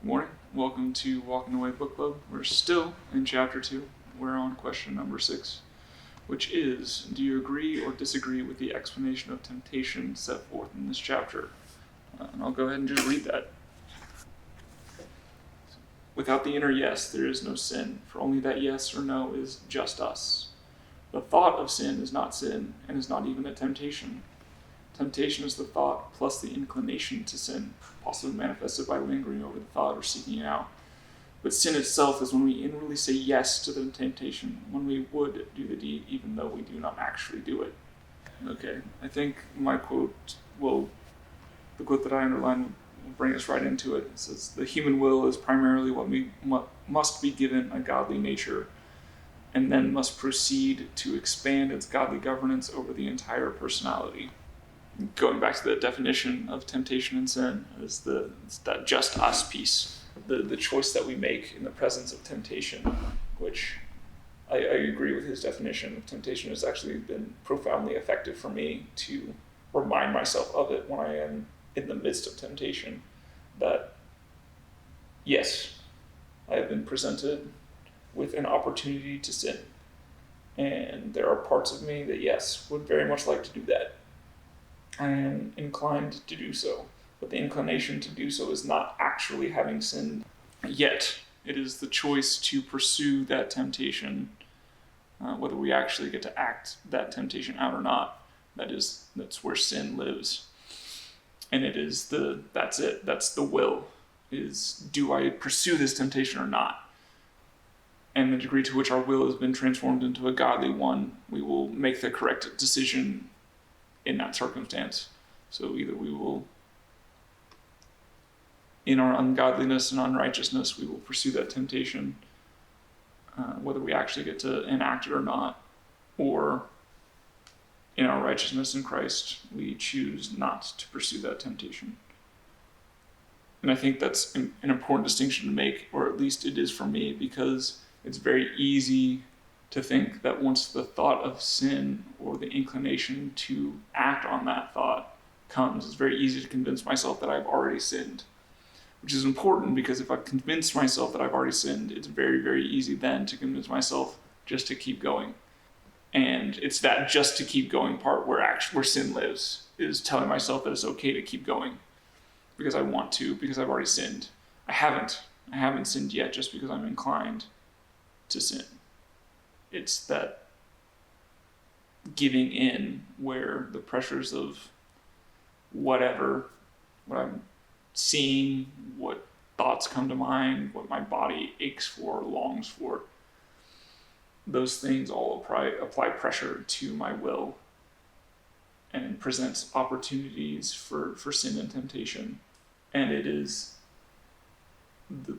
Good morning. Welcome to Walking Away Book Club. We're still in Chapter 2. We're on question number 6, which is, do you agree or disagree with the explanation of temptation set forth in this chapter? And I'll go ahead and just read that. Without the inner yes, there is no sin, for only that yes or no is just us. The thought of sin is not sin, and is not even a temptation. Temptation is the thought plus the inclination to sin, possibly manifested by lingering over the thought or seeking it out. But sin itself is when we inwardly say yes to the temptation, when we would do the deed even though we do not actually do it. Okay, I think my quote the quote that I underlined will bring us right into it. It says, the human will is primarily what must be given a godly nature, and then must proceed to expand its godly governance over the entire personality. Going back to the definition of temptation and sin, is that just us piece, the choice that we make in the presence of temptation, which I agree with his definition of temptation. Has actually been profoundly effective for me to remind myself of it when I am in the midst of temptation, that yes, I have been presented with an opportunity to sin, and there are parts of me that, yes, would very much like to do that. I am inclined to do so, but the inclination to do so is not actually having sinned yet. It is the choice to pursue that temptation, whether we actually get to act that temptation out or not. That's where sin lives. And that's it. That's the will, is do I pursue this temptation or not? And the degree to which our will has been transformed into a godly one, we will make the correct decision in that circumstance. So either we will, in our ungodliness and unrighteousness, we will pursue that temptation, whether we actually get to enact it or not, or in our righteousness in Christ, we choose not to pursue that temptation. And I think that's an important distinction to make, or at least it is for me, because it's very easy to think that once the thought of sin or the inclination to act on that thought comes, it's very easy to convince myself that I've already sinned, which is important, because if I convince myself that I've already sinned, it's very, very easy then to convince myself just to keep going. And it's that just to keep going part where sin lives, is telling myself that it's okay to keep going because I want to, because I've already sinned. I haven't sinned yet just because I'm inclined to sin. It's that giving in where the pressures of what I'm seeing, what thoughts come to mind, what my body aches for, longs for, those things all apply pressure to my will and presents opportunities for sin and temptation. And it is the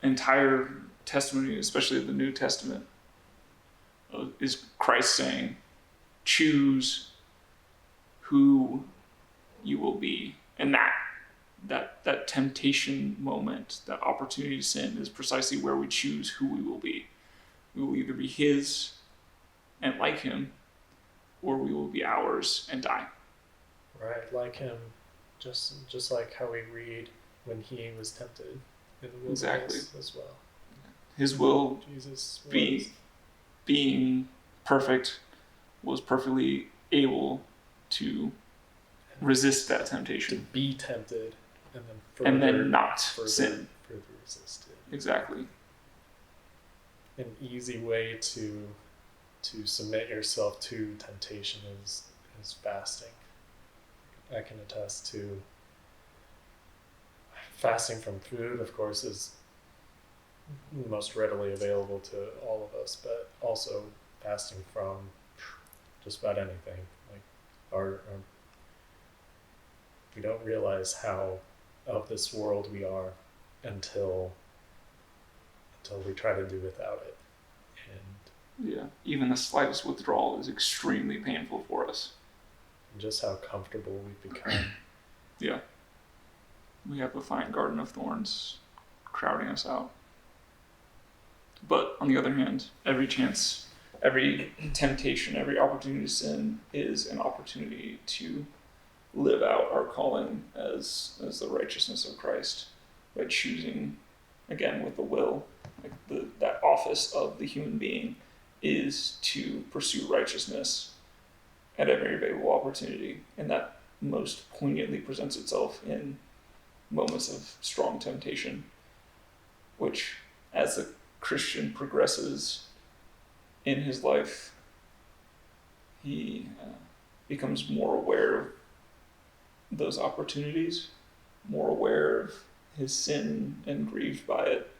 entire testimony, especially of the New Testament, is Christ saying, choose who you will be. And that temptation moment, that opportunity to sin, is precisely where we choose who we will be. We will either be his and like him, or we will be ours and die. Right, like him, just like how we read when he was tempted in the wilderness as well. His will, Jesus being perfect, was perfectly able to resist that temptation. To be tempted and then not sin. Further resist it. Exactly. An easy way to submit yourself to temptation is fasting. I can attest to fasting from food, of course, is most readily available to all of us, but also fasting from just about anything. Like our we don't realize how of this world we are until we try to do without it. And yeah, even the slightest withdrawal is extremely painful for us. And just how comfortable we've become. Yeah. We have a fine garden of thorns crowding us out. But on the other hand, every temptation, every opportunity to sin is an opportunity to live out our calling as the righteousness of Christ. by choosing, again, with the will, like that office of the human being is to pursue righteousness at every available opportunity. And that most poignantly presents itself in moments of strong temptation, which, as a Christian progresses in his life, he becomes more aware of those opportunities, more aware of his sin and grieved by it.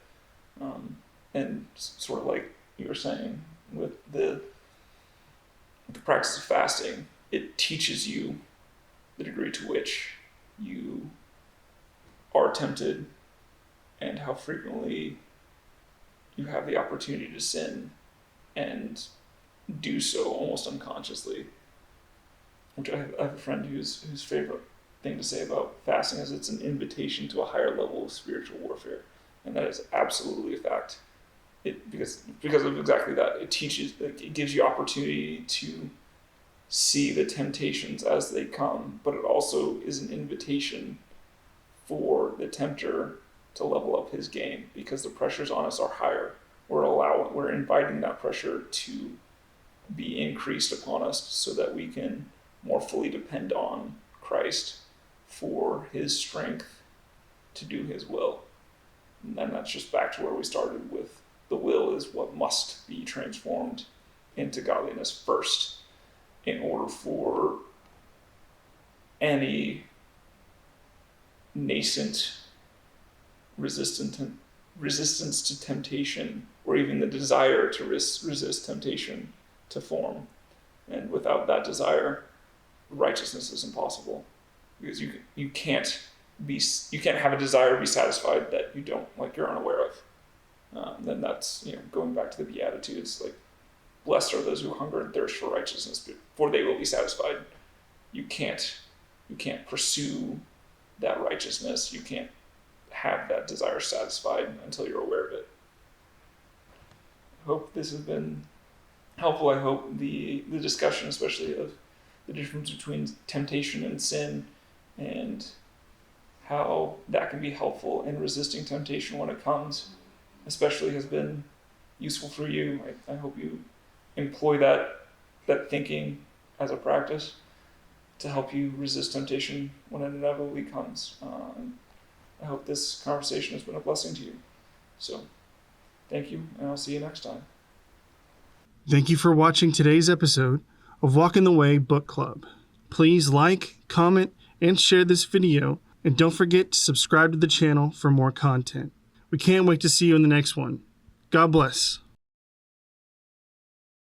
And sort of like you were saying with the practice of fasting, it teaches you the degree to which you are tempted and how frequently you have the opportunity to sin and do so almost unconsciously. Which I have a friend whose favorite thing to say about fasting is it's an invitation to a higher level of spiritual warfare, and that is absolutely a fact. Because of exactly that, it gives you opportunity to see the temptations as they come, but it also is an invitation for the tempter to level up his game, because the pressures on us are higher. We're inviting that pressure to be increased upon us so that we can more fully depend on Christ for his strength to do his will. And then that's just back to where we started with the will is what must be transformed into godliness first in order for any nascent resistance to temptation, or even the desire to resist temptation, to form. And without that desire, righteousness is impossible, because you can't have a desire be satisfied that you don't, like, you're unaware of. Then that's, going back to the Beatitudes, like, blessed are those who hunger and thirst for righteousness, for they will be satisfied. You can't pursue that righteousness. You can't have that desire satisfied until you're aware of it. I hope this has been helpful. I hope the discussion, especially of the difference between temptation and sin, and how that can be helpful in resisting temptation when it comes, especially, has been useful for you. I hope you employ that thinking as a practice to help you resist temptation when it inevitably comes. I hope this conversation has been a blessing to you. So, thank you, and I'll see you next time. Thank you for watching today's episode of Walk in the Way Book Club. Please like, comment, and share this video, and don't forget to subscribe to the channel for more content. We can't wait to see you in the next one. God bless.